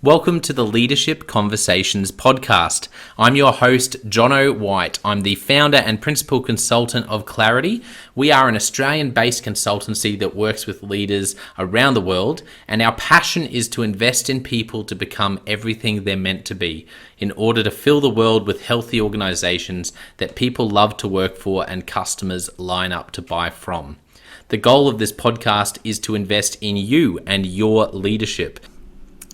Welcome to the Leadership Conversations podcast. I'm your host, Jono White. I'm the founder and principal consultant of Clarity. We are an Australian-based consultancy that works with leaders around the world, and our passion is to invest in people to become everything they're meant to be in order to fill the world with healthy organizations that people love to work for and customers line up to buy from. The goal of this podcast is to invest in you and your leadership.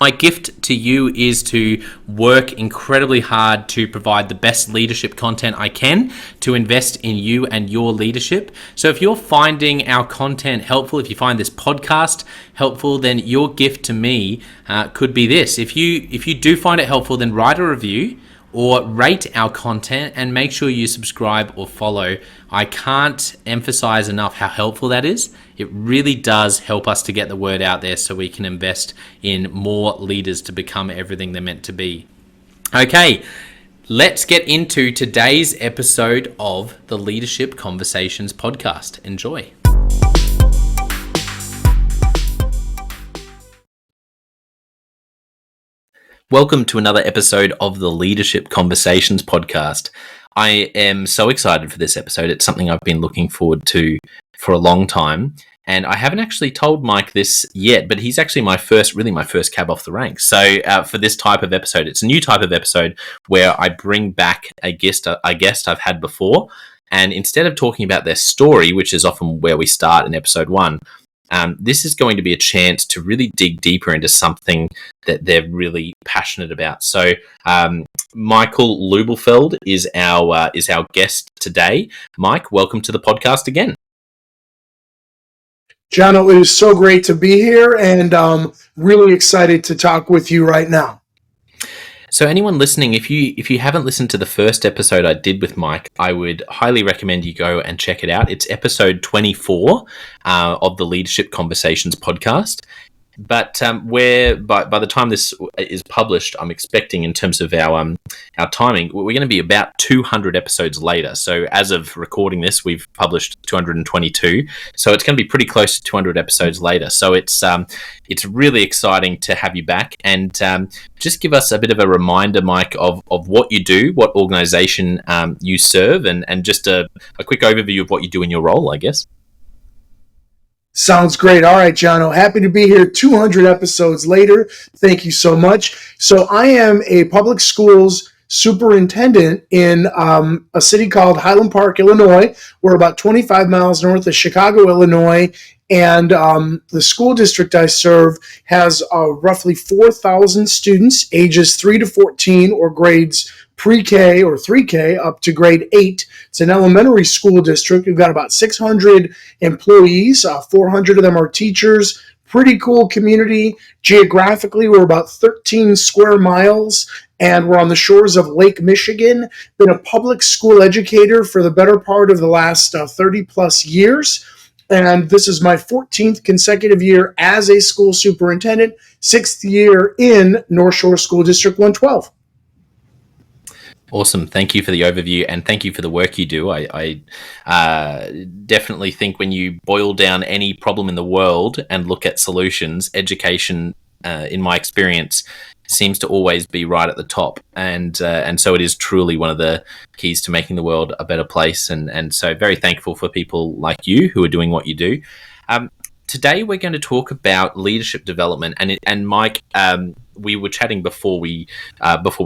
My gift to you is to work incredibly hard to provide the best leadership content I can to invest in you and your leadership. So if you're finding our content helpful, if you find this podcast helpful, then your gift to me could be this. If you do find it helpful, then write a review or rate our content and make sure you subscribe or follow. I can't emphasize enough how helpful that is. It really does help us to get the word out there so we can invest in more leaders to become everything they're meant to be. Okay, let's get into today's episode of the Leadership Conversations podcast. Enjoy. Welcome to another episode of the Leadership Conversations podcast. I am so excited for this episode. It's something I've been looking forward to for a long time. And I haven't actually told Mike this yet, but he's actually my first cab off the ranks. So for this type of episode, it's a new type of episode where I bring back a guest I've had before. And instead of talking about their story, which is often where we start in episode one, this is going to be a chance to really dig deeper into something that they're really passionate about. So Michael Lubelfeld is our guest today. Mike, welcome to the podcast again. John, it is so great to be here, and really excited to talk with you right now. So anyone listening, if you haven't listened to the first episode I did with Mike, I would highly recommend you go and check it out. It's episode 24 of the Leadership Conversations podcast. But where by the time this is published, I'm expecting in terms of our timing, we're going to be about 200 episodes later. So as of recording this, we've published 222. So it's going to be pretty close to 200 episodes later. So it's really exciting to have you back, and just give us a bit of a reminder, Mike, of what you do, what organization you serve, and just a quick overview of what you do in your role, I guess. Sounds great. All right, John. Happy to be here 200 episodes later. Thank you so much. So I am a public schools superintendent in a city called Highland Park, Illinois. We're about 25 miles north of Chicago, Illinois. And the school district I serve has roughly 4,000 students, ages 3 to 14, or grades pre-K or 3K up to grade 8. It's an elementary school district. We've got about 600 employees. 400 of them are teachers. Pretty cool community. Geographically, we're about 13 square miles, and we're on the shores of Lake Michigan. Been a public school educator for the better part of the last 30 plus years. And this is my 14th consecutive year as a school superintendent, 6th year in North Shore School District 112. Awesome. Thank you for the overview, and thank you for the work you do. I definitely think when you boil down any problem in the world and look at solutions, education, in my experience, seems to always be right at the top. And so it is truly one of the keys to making the world a better place. And so very thankful for people like you who are doing what you do. Today we're going to talk about leadership development, and Mike, we were chatting before we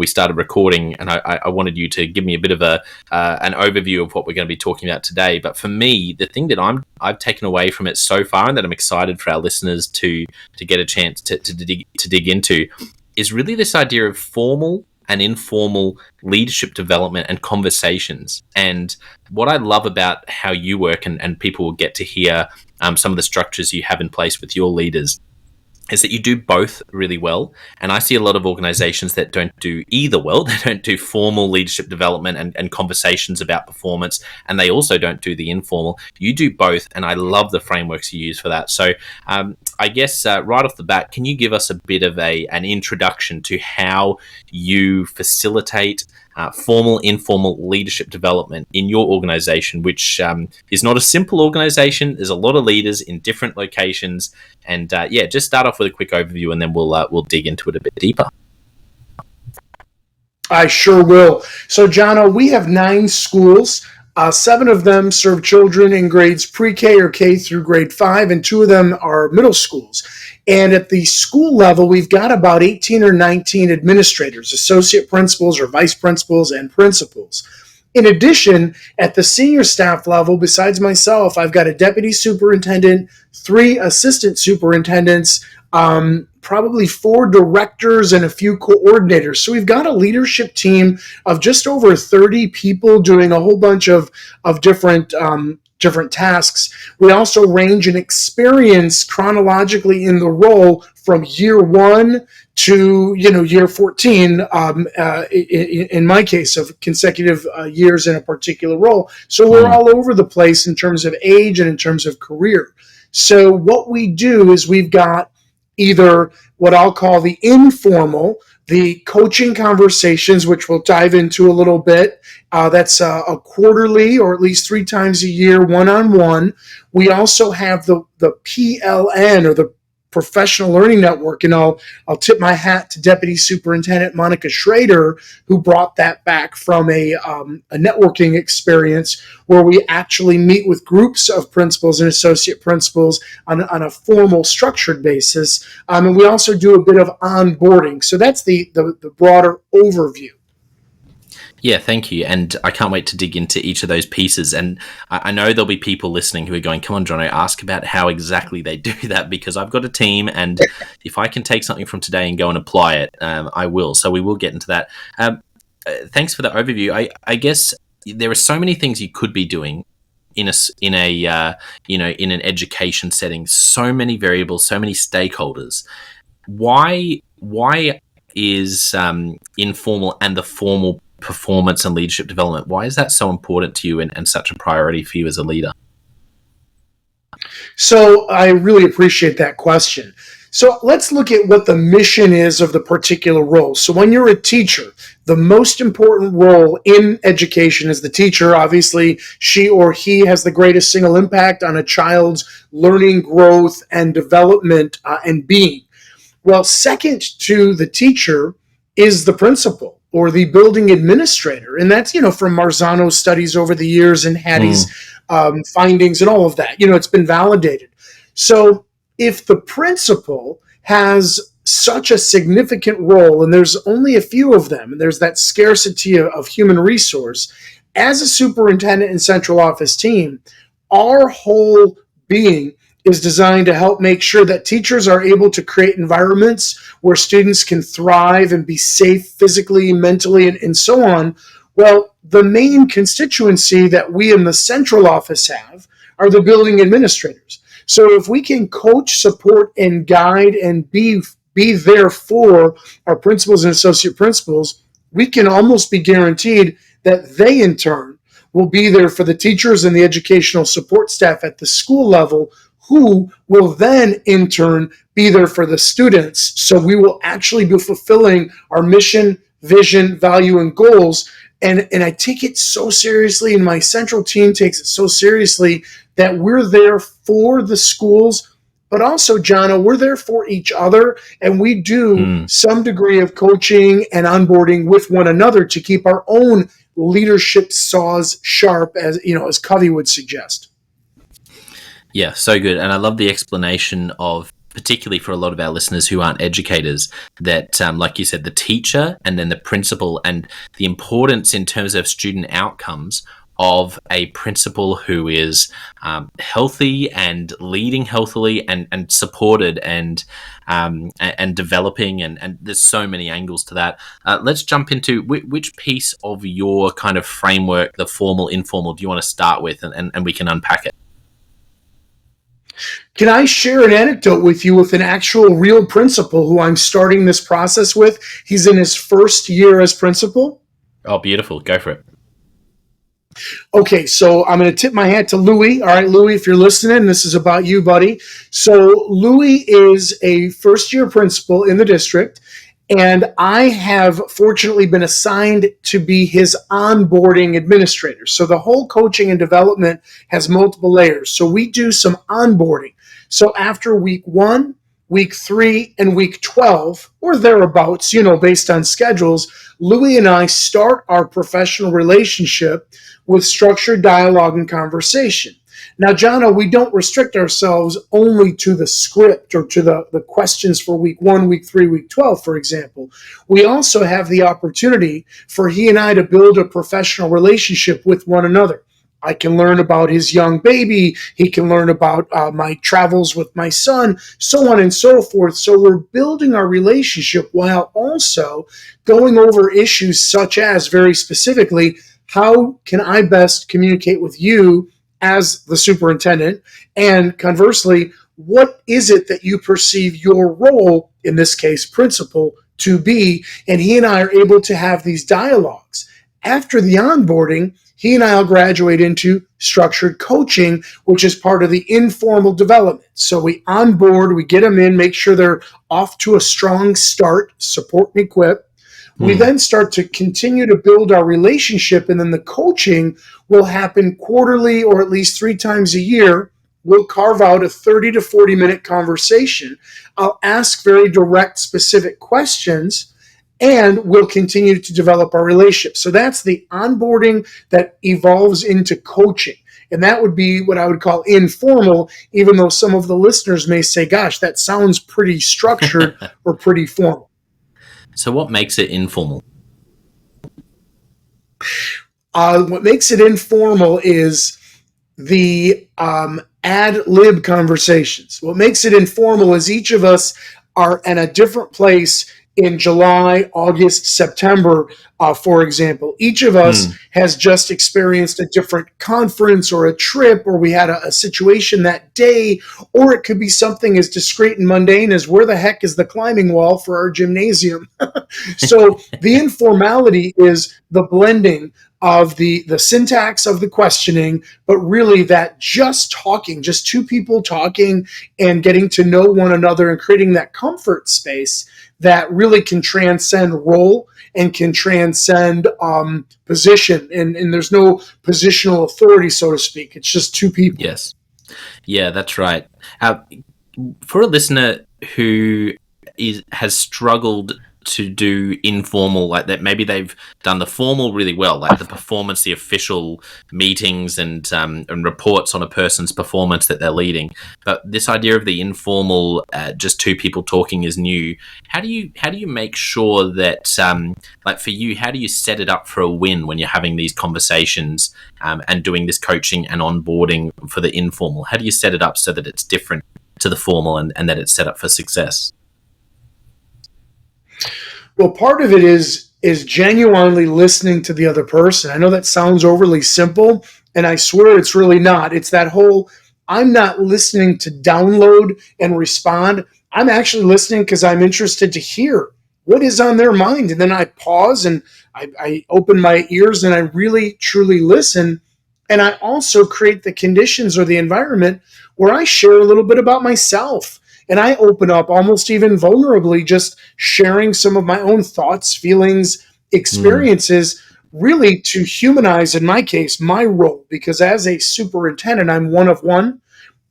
started recording, and I wanted you to give me a bit of an overview of what we're going to be talking about today. But for me, the thing that I've taken away from it so far, and that I'm excited for our listeners to get a chance to dig into, is really this idea of formal and informal leadership development and conversations. And what I love about how you work, and people will get to hear some of the structures you have in place with your leaders, is that you do both really well. And I see a lot of organizations that don't do either well. They don't do formal leadership development and conversations about performance, and they also don't do the informal. You do both, and I love the frameworks you use for that. So I guess right off the bat, can you give us a bit of an introduction to how you facilitate formal, informal leadership development in your organization, which is not a simple organization. There's a lot of leaders in different locations. And just start off with a quick overview, and then we'll dig into it a bit deeper. I sure will. So, Jono, we have 9 schools. 7 of them serve children in grades pre-K or K through grade 5, and 2 of them are middle schools. And at the school level, we've got about 18 or 19 administrators, associate principals or vice principals, and principals. In addition, at the senior staff level, besides myself, I've got a deputy superintendent, 3 assistant superintendents, probably 4 directors, and a few coordinators. So we've got a leadership team of just over 30 people doing a whole bunch of different tasks. We also range in experience chronologically in the role from year 1 to year 14 in my case of consecutive years in a particular role. So we're all over the place in terms of age and in terms of career. So what we do is we've got either what I'll call the informal, the coaching conversations, which we'll dive into a little bit. That's a quarterly or at least 3 times a year, one-on-one. We also have the PLN, or the Professional Learning Network, and I'll tip my hat to Deputy Superintendent Monica Schrader, who brought that back from a networking experience where we actually meet with groups of principals and associate principals on a formal, structured basis, and we also do a bit of onboarding. So that's the broader overview. Yeah, thank you. And I can't wait to dig into each of those pieces. And I know there'll be people listening who are going, come on, Jono, ask about how exactly they do that, because I've got a team, and if I can take something from today and go and apply it, I will. So we will get into that. Thanks for the overview. I guess there are so many things you could be doing in an education setting, so many variables, so many stakeholders. Why is informal and the formal performance and leadership development, why is that so important to you and such a priority for you as a leader? So I really appreciate that question. So let's look at what the mission is of the particular role. So when you're a teacher, the most important role in education is the teacher. Obviously, she or he has the greatest single impact on a child's learning, growth, and development and being. Well, second to the teacher is the principal, or the building administrator. And that's, from Marzano's studies over the years and Hattie's findings and all of that. It's been validated. So if the principal has such a significant role, and there's only a few of them, and there's that scarcity of human resource, as a superintendent and central office team, our whole being is designed to help make sure that teachers are able to create environments where students can thrive and be safe physically, mentally, and so on. Well, the main constituency that we in the central office have are the building administrators. So if we can coach, support, and guide and be there for our principals and associate principals, we can almost be guaranteed that they in turn will be there for the teachers and the educational support staff at the school level, who will then in turn be there for the students. So we will actually be fulfilling our mission, vision, value, and goals. And I take it so seriously, and my central team takes it so seriously, that we're there for the schools, but also, Jono, we're there for each other, and we do some degree of coaching and onboarding with one another to keep our own leadership saws sharp, as Covey would suggest. Yeah, so good. And I love the explanation of, particularly for a lot of our listeners who aren't educators, that, like you said, the teacher and then the principal, and the importance in terms of student outcomes of a principal who is healthy and leading healthily and supported and developing. And there's so many angles to that. Let's jump into which piece of your kind of framework, the formal, informal, do you want to start with, and we can unpack it? Can I share an anecdote with you with an actual real principal who I'm starting this process with? He's in his first year as principal. Oh, beautiful. Go for it. Okay, so I'm going to tip my hat to Louis. All right, Louis, if you're listening, this is about you, buddy. So Louis is a first-year principal in the district, And I have fortunately been assigned to be his onboarding administrator. So the whole coaching and development has multiple layers. So we do some onboarding. So after week 1, week 3, and week 12, or thereabouts, based on schedules, Louis and I start our professional relationship with structured dialogue and conversation. Now, Jono, we don't restrict ourselves only to the script or to the questions for week 1, week 3, week 12, for example. We also have the opportunity for he and I to build a professional relationship with one another. I can learn about his young baby. He can learn about my travels with my son, so on and so forth. So we're building our relationship while also going over issues such as, very specifically, how can I best communicate with you as the superintendent? And conversely, what is it that you perceive your role, in this case, principal, to be? And he and I are able to have these dialogues. After the onboarding, he and I will graduate into structured coaching, which is part of the informal development. So we onboard, we get them in, make sure they're off to a strong start, support and equip. We then start to continue to build our relationship, and then the coaching will happen quarterly or at least 3 times a year. We'll carve out a 30 to 40-minute conversation. I'll ask very direct, specific questions, and we'll continue to develop our relationship. So that's the onboarding that evolves into coaching. And that would be what I would call informal, even though some of the listeners may say, gosh, that sounds pretty structured or pretty formal. So what makes it informal? What makes it informal is the ad lib conversations. What makes it informal is each of us are in a different place in July, August, September, for example. Each of us has just experienced a different conference or a trip, or we had a situation that day, or it could be something as discreet and mundane as where the heck is the climbing wall for our gymnasium? So the informality is the blending of the syntax of the questioning, but really that just talking, just two people talking and getting to know one another and creating that comfort space that really can transcend role and can transcend position. And there's no positional authority, so to speak. It's just two people. Yes. Yeah, that's right. For a listener who has struggled to do informal like that, maybe they've done the formal really well, like the performance, the official meetings and reports on a person's performance that they're leading, but this idea of the informal, just two people talking is new. How do you make sure that like for you, how do you set it up for a win when you're having these conversations and doing this coaching and onboarding for the informal? How do you set it up so that it's different to the formal and that it's set up for success? Well, part of it is genuinely listening to the other person. I know that sounds overly simple, and I swear it's really not. It's that whole, I'm not listening to download and respond. I'm actually listening because I'm interested to hear what is on their mind. And then I pause and I open my ears and I really, truly listen. And I also create the conditions or the environment where I share a little bit about myself. And I open up almost even vulnerably, just sharing some of my own thoughts, feelings, experiences, really to humanize, in my case, my role. Because as a superintendent, I'm one of one.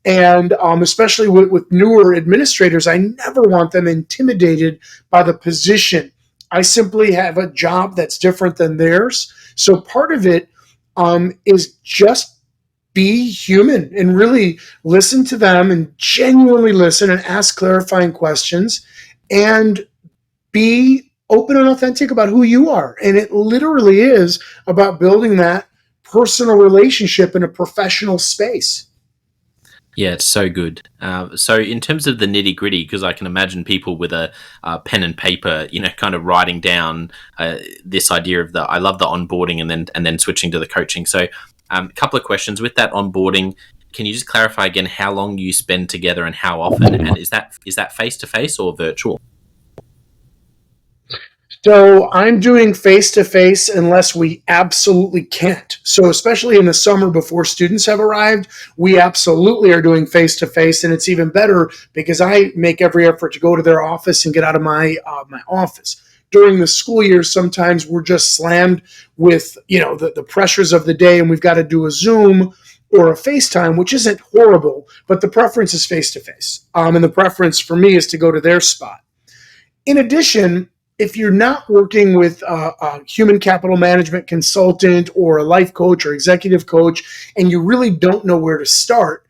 And especially with newer administrators, I never want them intimidated by the position. I simply have a job that's different than theirs. So part of it is just be human and really listen to them and genuinely listen and ask clarifying questions and be open and authentic about who you are. And it literally is about building that personal relationship in a professional space. Yeah, it's so good. So in terms of the nitty gritty, because I can imagine people with a pen and paper, kind of writing down this idea of I love the onboarding and then switching to the coaching. So a couple of questions with that onboarding. Can you just clarify again how long you spend together and how often? And is that face to face or virtual? So I'm doing face-to-face unless we absolutely can't. So especially in the summer before students have arrived, we absolutely are doing face-to-face, and it's even better because I make every effort to go to their office and get out of my office. During the school year, sometimes we're just slammed with the pressures of the day, and we've got to do a Zoom or a FaceTime, which isn't horrible, but the preference is face-to-face. And the preference for me is to go to their spot. In addition, if you're not working with a human capital management consultant or a life coach or executive coach, and you really don't know where to start,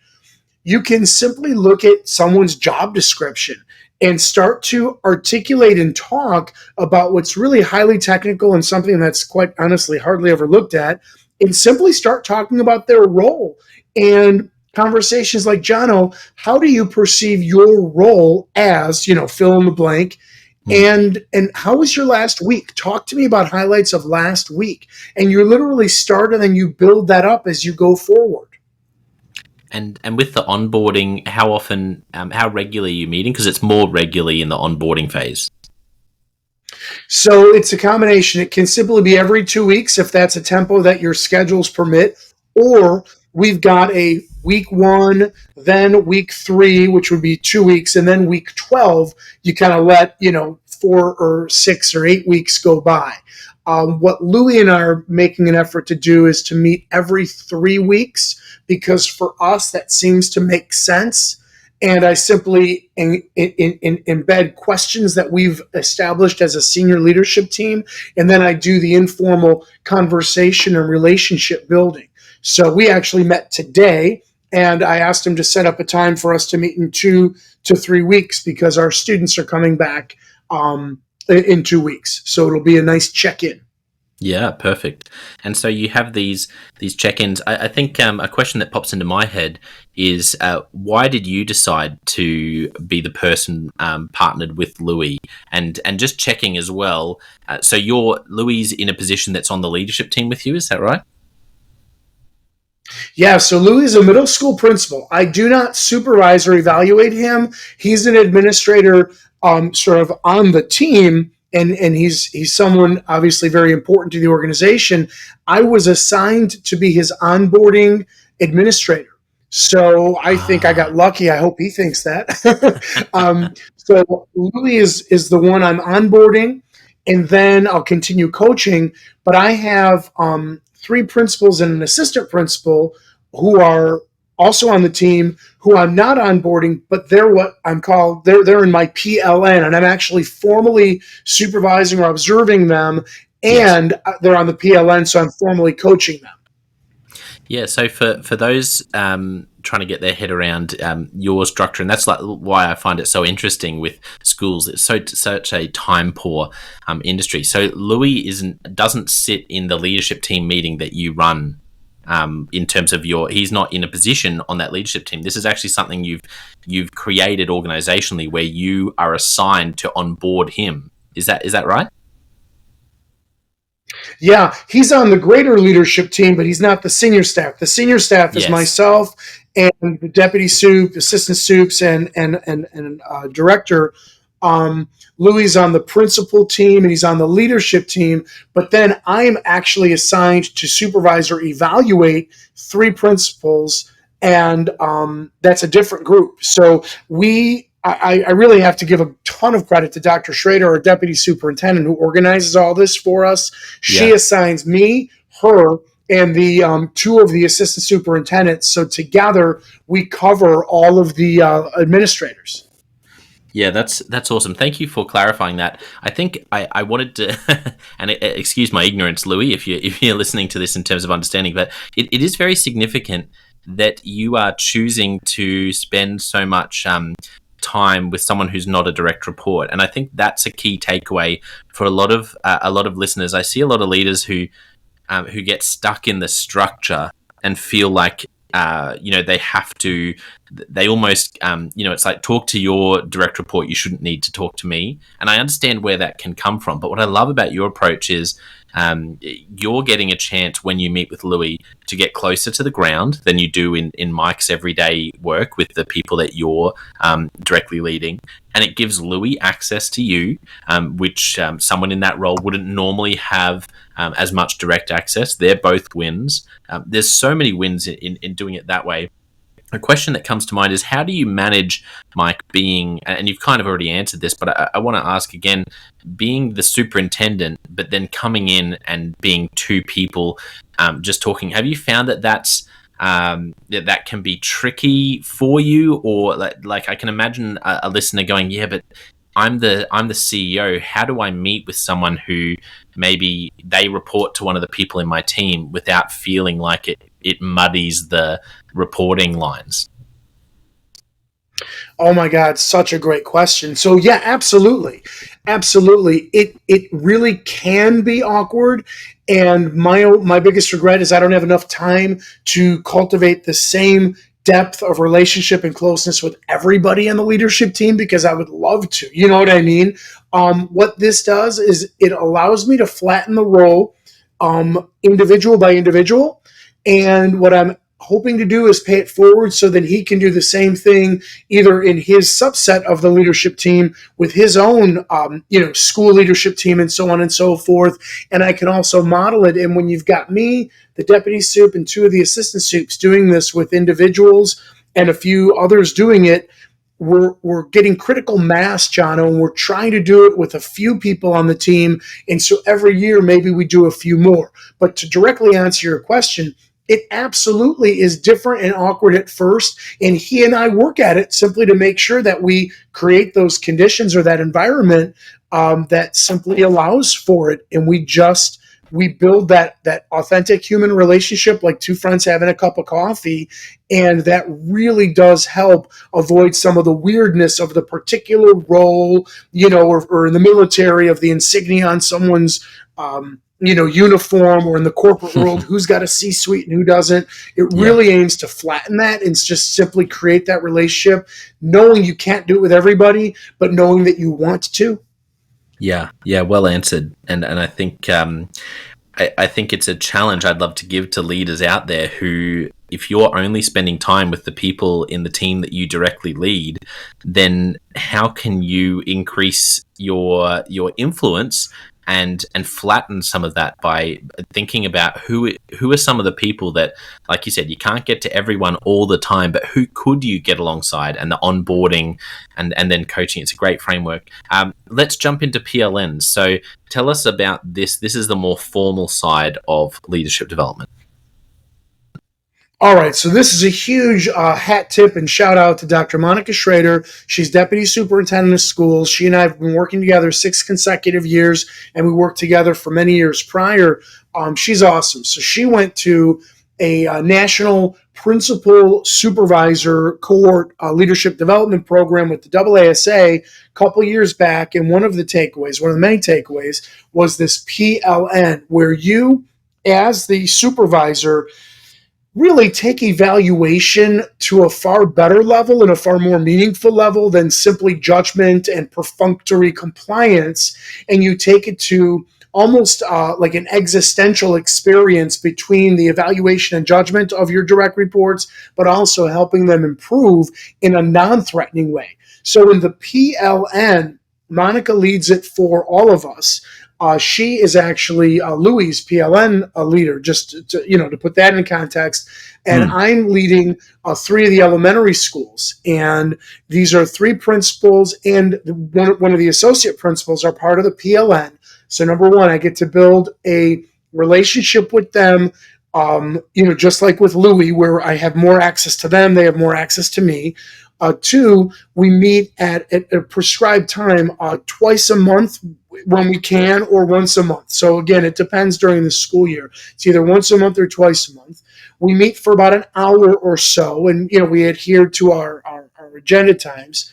you can simply look at someone's job description and start to articulate and talk about what's really highly technical and something that's quite honestly hardly ever looked at, and simply start talking about their role. And conversations like, Jono, how do you perceive your role as, fill in the blank? And how was your last week? Talk to me about highlights of last week. And you literally start and then you build that up as you go forward. And with the onboarding, how often, how regularly are you meeting? Because it's more regularly in the onboarding phase. So it's a combination. It can simply be every 2 weeks if that's a tempo that your schedules permit, or we've got a week 1, then week 3, which would be 2 weeks, and then week 12, you kind of let 4 or 6 or 8 weeks go by. What Louie and I are making an effort to do is to meet every 3 weeks, because for us that seems to make sense. And I simply embed questions that we've established as a senior leadership team, and then I do the informal conversation and relationship building. So we actually met today, and I asked him to set up a time for us to meet in 2 to 3 weeks because our students are coming back in 2 weeks. So it'll be a nice check-in. Yeah, perfect. And so you have these check-ins. I think a question that pops into my head is why did you decide to be the person partnered with Louis, and just checking as well? So Louis in a position that's on the leadership team with you, is that right? Yeah, so Louis is a middle school principal. I do not supervise or evaluate him. He's an administrator sort of on the team, and he's someone obviously very important to the organization. I was assigned to be his onboarding administrator. So I think I got lucky. I hope he thinks that. So Louis is the one I'm onboarding, and then I'll continue coaching. But I have 3 principals and an assistant principal who are also on the team, who I'm not onboarding, but they're what I'm called, they're in my PLN, and I'm actually formally supervising or observing them, and they're on the PLN, so I'm formally coaching them. Yeah, so for those trying to get their head around your structure, and that's like why I find it so interesting with schools. It's such a time poor industry. So Louis doesn't sit in the leadership team meeting that you run. In terms of he's not in a position on that leadership team. This is actually something you've created organizationally where you are assigned to onboard him. Is that right? Yeah, he's on the greater leadership team, but he's not the senior staff. The senior staff is myself and the deputy soup, assistant soups, and director. Louis on the principal team and he's on the leadership team, but then I'm actually assigned to supervise or evaluate 3 principals, and that's a different group. So I really have to give a ton of credit to Dr. Schrader, our deputy superintendent, who organizes all this for us. She assigns me, her, and the 2 of the assistant superintendents. So together we cover all of the administrators. Yeah, that's awesome. Thank you for clarifying that. I think I wanted to, and excuse my ignorance, Louis, if you're listening to this in terms of understanding, but it is very significant that you are choosing to spend so much time with someone who's not a direct report, and I think that's a key takeaway for a lot of listeners. I see a lot of leaders who get stuck in the structure and feel like they have to they almost, it's like, talk to your direct report. You shouldn't need to talk to me. And I understand where that can come from. But what I love about your approach is you're getting a chance when you meet with Louis to get closer to the ground than you do in Mike's everyday work with the people that you're directly leading. And it gives Louis access to you, which someone in that role wouldn't normally have as much direct access. They're both wins. There's so many wins in doing it that way. A question that comes to mind is, how do you manage, Mike, being, and you've kind of already answered this, but I want to ask again, being the superintendent, but then coming in and being two people just talking. Have you found that that can be tricky for you? Or like I can imagine a listener going, yeah, but I'm the CEO. How do I meet with someone who maybe they report to one of the people in my team without feeling like it muddies the reporting lines? Oh my God, such a great question. So yeah, absolutely. Absolutely. It really can be awkward. And my biggest regret is I don't have enough time to cultivate the same depth of relationship and closeness with everybody in the leadership team, because I would love to. You know what I mean? What this does is it allows me to flatten the role individual by individual. And what I'm hoping to do is pay it forward so that he can do the same thing either in his subset of the leadership team with his own school leadership team and so on and so forth. And I can also model it. And when you've got me, the deputy soup, and two of the assistant soups doing this with individuals and a few others doing it, we're getting critical mass, Jono, and we're trying to do it with a few people on the team. And so every year, maybe we do a few more. But to directly answer your question, it absolutely is different and awkward at first. And he and I work at it simply to make sure that we create those conditions or that environment that simply allows for it. And we build that authentic human relationship like two friends having a cup of coffee. And that really does help avoid some of the weirdness of the particular role, or in the military of the insignia on someone's uniform, or in the corporate world, who's got a C-suite and who doesn't. It really aims to flatten that and just simply create that relationship, knowing you can't do it with everybody, but knowing that you want to. Yeah, well answered. And I think I think it's a challenge I'd love to give to leaders out there who, if you're only spending time with the people in the team that you directly lead, then how can you increase your influence and flatten some of that by thinking about who are some of the people that, like you said, you can't get to everyone all the time, but who could you get alongside, and the onboarding and then coaching. It's a great framework. Let's jump into PLNs. So tell us about this. This is the more formal side of leadership development. All right, so this is a huge hat tip and shout out to Dr. Monica Schrader. She's Deputy Superintendent of Schools. She and I have been working together 6 consecutive years, and we worked together for many years prior. She's awesome. So she went to a national principal supervisor cohort leadership development program with the AASA a couple years back, and one of the many takeaways, was this PLN, where you, as the supervisor, really take evaluation to a far better level and a far more meaningful level than simply judgment and perfunctory compliance. And you take it to almost like an existential experience between the evaluation and judgment of your direct reports, but also helping them improve in a non-threatening way. So in the PLN, Monica leads it for all of us. She is actually Louis' PLN leader, just to put that in context. And I'm leading 3 of the elementary schools. And these are 3 principals, and one of the associate principals are part of the PLN. So number 1, I get to build a relationship with them, just like with Louis, where I have more access to them, they have more access to me. 2, we meet at a prescribed time twice a month when we can, or once a month. So again, it depends during the school year. It's either once a month or twice a month. We meet for about an hour or so, and we adhere to our agenda times.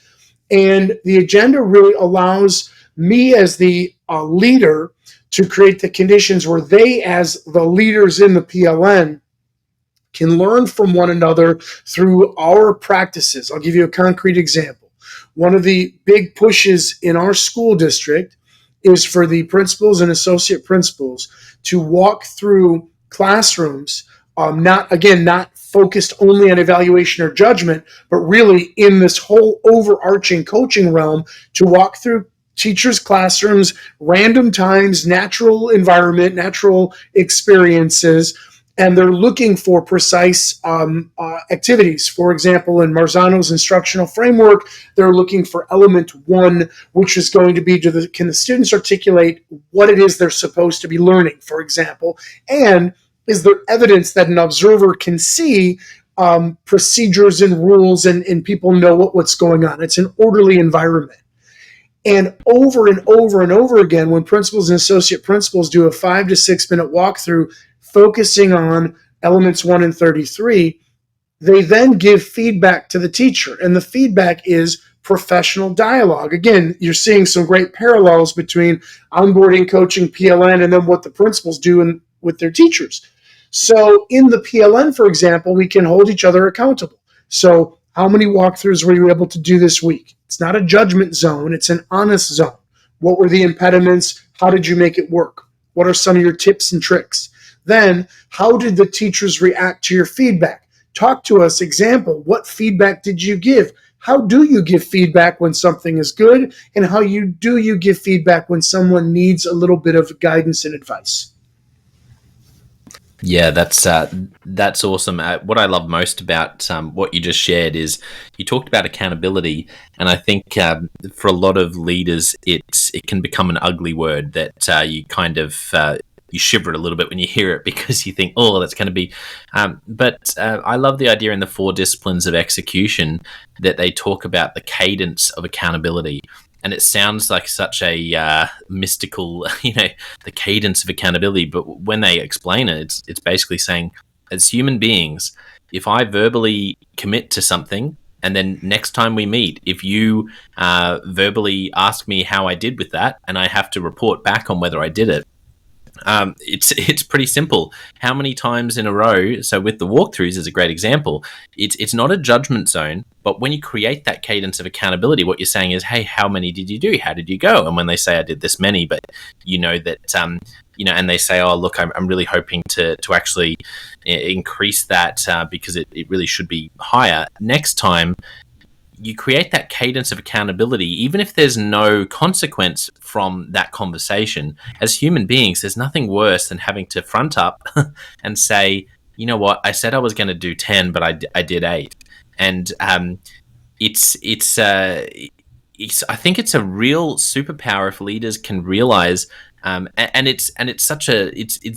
And the agenda really allows me as the leader to create the conditions where they, as the leaders in the PLN, can learn from one another through our practices. I'll give you a concrete example. One of the big pushes in our school district is for the principals and associate principals to walk through classrooms, not focused only on evaluation or judgment, but really in this whole overarching coaching realm, to walk through teachers' classrooms, random times, natural environment, natural experiences, and they're looking for precise activities. For example, in Marzano's instructional framework, they're looking for element 1, which is going to be, can the students articulate what it is they're supposed to be learning, for example, and is there evidence that an observer can see procedures and rules and people know what's going on. It's an orderly environment. And over and over and over again, when principals and associate principals do a 5 to 6 minute walkthrough focusing on elements 1 and 33, they then give feedback to the teacher. And the feedback is professional dialogue. Again, you're seeing some great parallels between onboarding, coaching, PLN, and then what the principals do with their teachers. So in the PLN, for example, we can hold each other accountable. So how many walkthroughs were you able to do this week? It's not a judgment zone. It's an honest zone. What were the impediments? How did you make it work? What are some of your tips and tricks? Then, how did the teachers react to your feedback? Talk to us. Example, what feedback did you give? How do you give feedback when something is good? And how do you give feedback when someone needs a little bit of guidance and advice? Yeah, that's awesome. What I love most about what you just shared is you talked about accountability, and I think for a lot of leaders, it can become an ugly word that you kind of you shiver a little bit when you hear it because you think, oh, that's going to be. But I love the idea in the 4 disciplines of execution that they talk about the cadence of accountability. And it sounds like such a mystical, the cadence of accountability. But when they explain it, it's basically saying, as human beings, if I verbally commit to something, and then next time we meet, if you verbally ask me how I did with that, and I have to report back on whether I did it, it's pretty simple. How many times in a row? So with the walkthroughs is a great example. It's not a judgment zone, but when you create that cadence of accountability, what you're saying is, hey, how many did you do? How did you go? And when they say I did this many, but that and they say, oh, look, I'm really hoping to actually increase that because it really should be higher. Next time, you create that cadence of accountability, even if there's no consequence from that conversation. As human beings, there's nothing worse than having to front up and say, you know what, I said I was going to do 10, but I did 8. And it's I think it's a real superpower if leaders can realize, and it's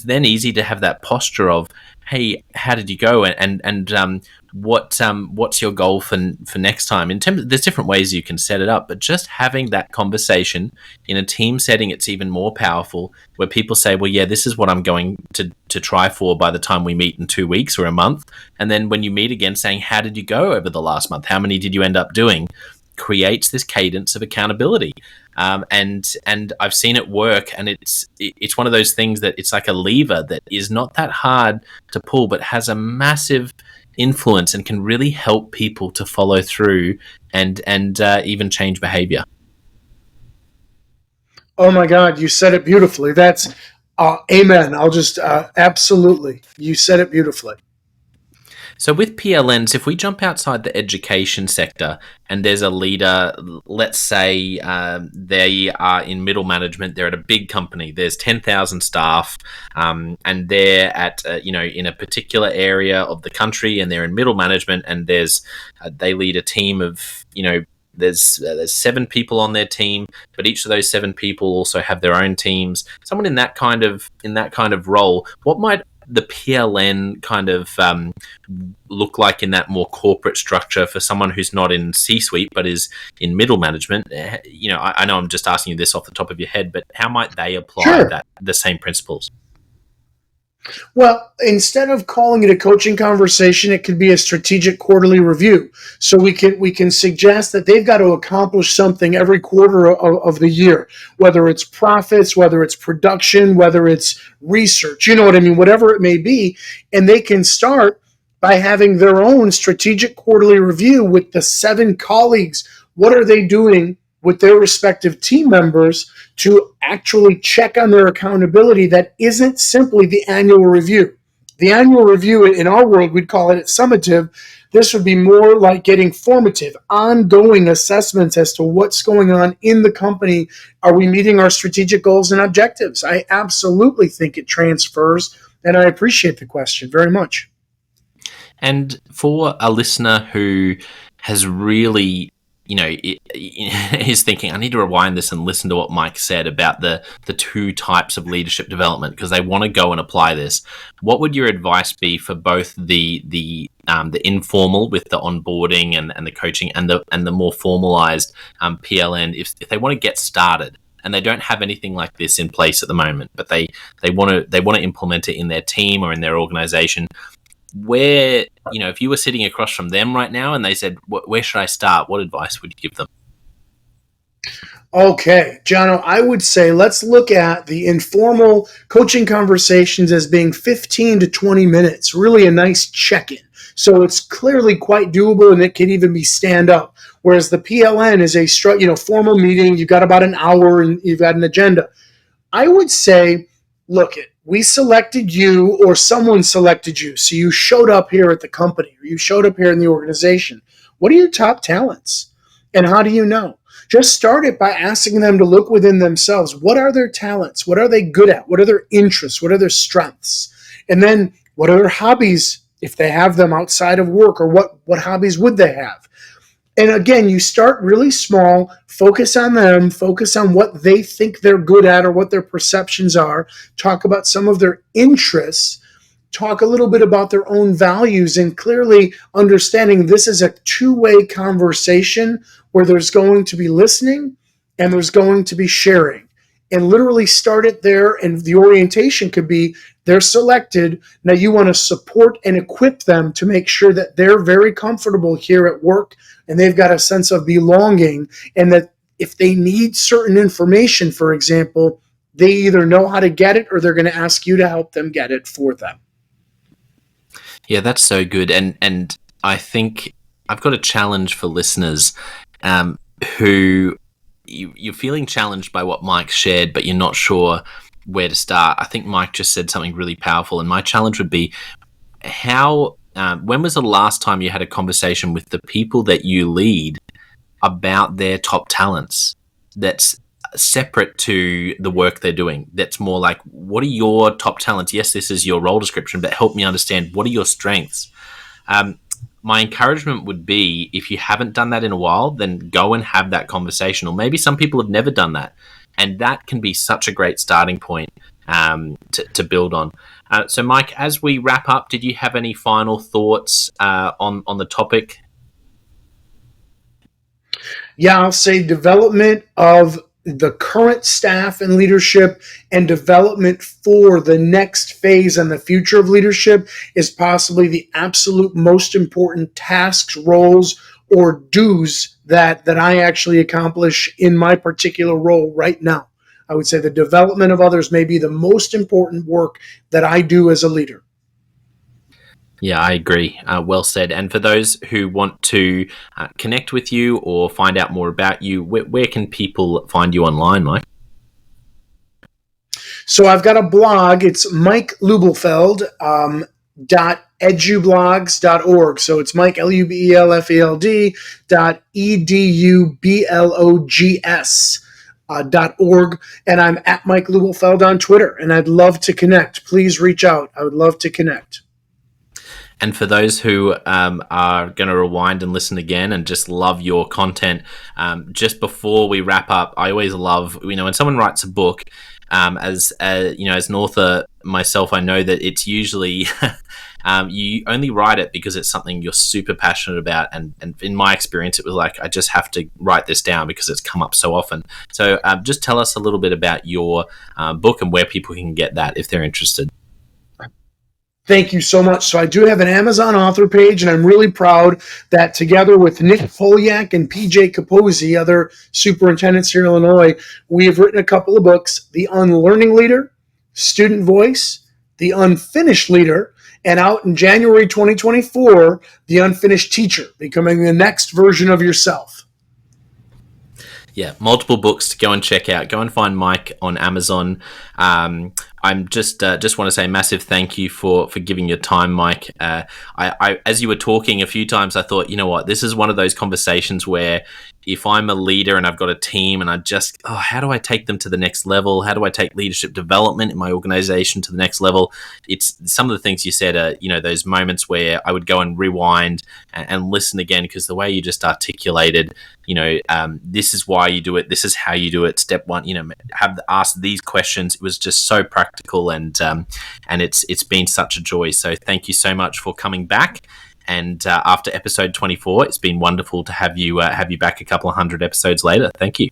then easy to have that posture of, hey, how did you go? And what's your goal for next time? In terms of, there's different ways you can set it up, but just having that conversation in a team setting, it's even more powerful, where people say, well, yeah, this is what I'm going to try for by the time we meet in 2 weeks or a month. And then when you meet again, saying, how did you go over the last month? How many did you end up doing? Creates this cadence of accountability. And I've seen it work, and it's one of those things that it's like a lever that is not that hard to pull, but has a massive influence and can really help people to follow through and even change behavior. Oh my God, you said it beautifully. That's amen. I'll just absolutely. You said it beautifully. So with PLNs, if we jump outside the education sector and there's a leader, let's say they are in middle management, they're at a big company, there's 10,000 staff, and they're at, in a particular area of the country, and they're in middle management, and they lead a team of, there's 7 people on their team, but each of those 7 people also have their own teams. Someone in that kind of role, what might the PLN kind of look like in that more corporate structure for someone who's not in C-suite but is in middle management? I know I'm just asking you this off the top of your head, but how might they apply the same principles? Well, instead of calling it a coaching conversation, it could be a strategic quarterly review. So we can suggest that they've got to accomplish something every quarter of the year, whether it's profits, whether it's production, whether it's research, you know what I mean, whatever it may be. And they can start by having their own strategic quarterly review with the 7 colleagues. What are they doing with their respective team members to actually check on their accountability that isn't simply the annual review? The annual review, in our world, we'd call it summative. This would be more like getting formative, ongoing assessments as to what's going on in the company. Are we meeting our strategic goals and objectives? I absolutely think it transfers, and I appreciate the question very much. And for a listener who has really, is thinking, I need to rewind this and listen to what Mike said about the 2 types of leadership development because they want to go and apply this. What would your advice be for both the informal with the onboarding and the coaching and the more formalized PLN if they want to get started and they don't have anything like this in place at the moment, but they want to implement it in their team or in their organization? Where, if you were sitting across from them right now and they said, where should I start? What advice would you give them? Okay, Jono, I would say let's look at the informal coaching conversations as being 15 to 20 minutes, really a nice check-in. So it's clearly quite doable and it can even be stand up. Whereas the PLN is a formal meeting, you've got about an hour and you've got an agenda. I would say, look, we selected you or someone selected you. So you showed up here at the company or you showed up here in the organization. What are your top talents? And how do you know? Just start it by asking them to look within themselves. What are their talents? What are they good at? What are their interests? What are their strengths? And then what are their hobbies if they have them outside of work, or what hobbies would they have? And again, you start really small, focus on them, focus on what they think they're good at or what their perceptions are, talk about some of their interests, talk a little bit about their own values, and clearly understanding this is a 2-way conversation where there's going to be listening and there's going to be sharing. And literally start it there, and the orientation could be they're selected. Now you want to support and equip them to make sure that they're very comfortable here at work and they've got a sense of belonging, and that if they need certain information, for example, they either know how to get it or they're going to ask you to help them get it for them. Yeah, that's so good. And I think I've got a challenge for listeners who you're feeling challenged by what Mike shared, but you're not sure where to start. I think Mike just said something really powerful, and my challenge would be when was the last time you had a conversation with the people that you lead about their top talents that's separate to the work they're doing? That's more like, what are your top talents? Yes, this is your role description, but help me understand, what are your strengths? My encouragement would be, if you haven't done that in a while, then go and have that conversation. Or maybe some people have never done that. And that can be such a great starting point to build on. So, Mike, as we wrap up, did you have any final thoughts on the topic? Yeah, I'll say development of the current staff and leadership and development for the next phase and the future of leadership is possibly the absolute most important tasks, roles, or dues that I actually accomplish in my particular role right now. I would say the development of others may be the most important work that I do as a leader. Yeah, I agree. Well said. And for those who want to connect with you or find out more about you, where can people find you online, Mike? So I've got a blog. It's Mike Lubelfeld .edublogs.org. So it's Mike Lubelfeld .edublogs.org. And I'm at Mike Lubelfeld on Twitter. And I'd love to connect. Please reach out. I would love to connect. And for those who are going to rewind and listen again and just love your content, just before we wrap up, I always love, when someone writes a book, as an author myself, I know that it's usually you only write it because it's something you're super passionate about. And in my experience, it was like, I just have to write this down because it's come up so often. So just tell us a little bit about your book and where people can get that if they're interested. Thank you so much. So I do have an Amazon author page, and I'm really proud that together with Nick Polyak and PJ Capozzi, other superintendents here in Illinois, we have written a couple of books: The Unlearning Leader, Student Voice, The Unfinished Leader, and out in January 2024, The Unfinished Teacher, becoming the next version of yourself. Yeah, multiple books to go and check out. Go and find Mike on Amazon. I'm just want to say a massive thank you for giving your time, Mike. I as you were talking a few times, I thought, you know what, this is one of those conversations where if I'm a leader and I've got a team and how do I take them to the next level? How do I take leadership development in my organization to the next level? It's some of the things you said are, those moments where I would go and rewind and listen again, because the way you just articulated, this is why you do it. This is how you do it. Step one, have asked these questions. It was just so practical, and it's been such a joy. So thank you so much for coming back. And after episode 24, it's been wonderful to have you back a couple of hundred episodes later. Thank you.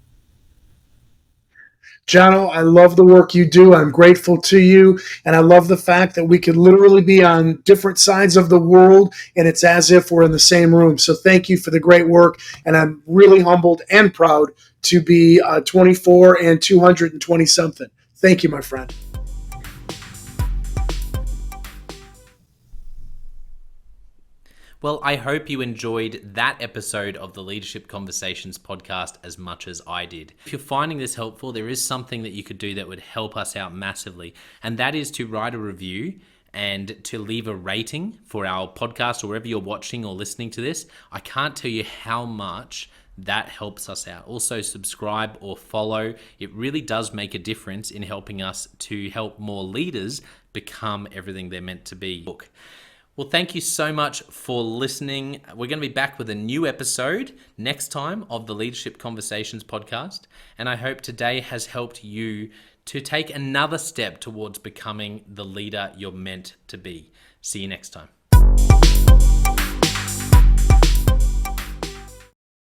Jono, I love the work you do. I'm grateful to you. And I love the fact that we could literally be on different sides of the world, and it's as if we're in the same room. So thank you for the great work. And I'm really humbled and proud to be 24 and 220 something. Thank you, my friend. Well, I hope you enjoyed that episode of the Leadership Conversations podcast as much as I did. If you're finding this helpful, there is something that you could do that would help us out massively, and that is to write a review and to leave a rating for our podcast or wherever you're watching or listening to this. I can't tell you how much that helps us out. Also, subscribe or follow. It really does make a difference in helping us to help more leaders become everything they're meant to be. Well, thank you so much for listening. We're going to be back with a new episode next time of the Leadership Conversations podcast. And I hope today has helped you to take another step towards becoming the leader you're meant to be. See you next time.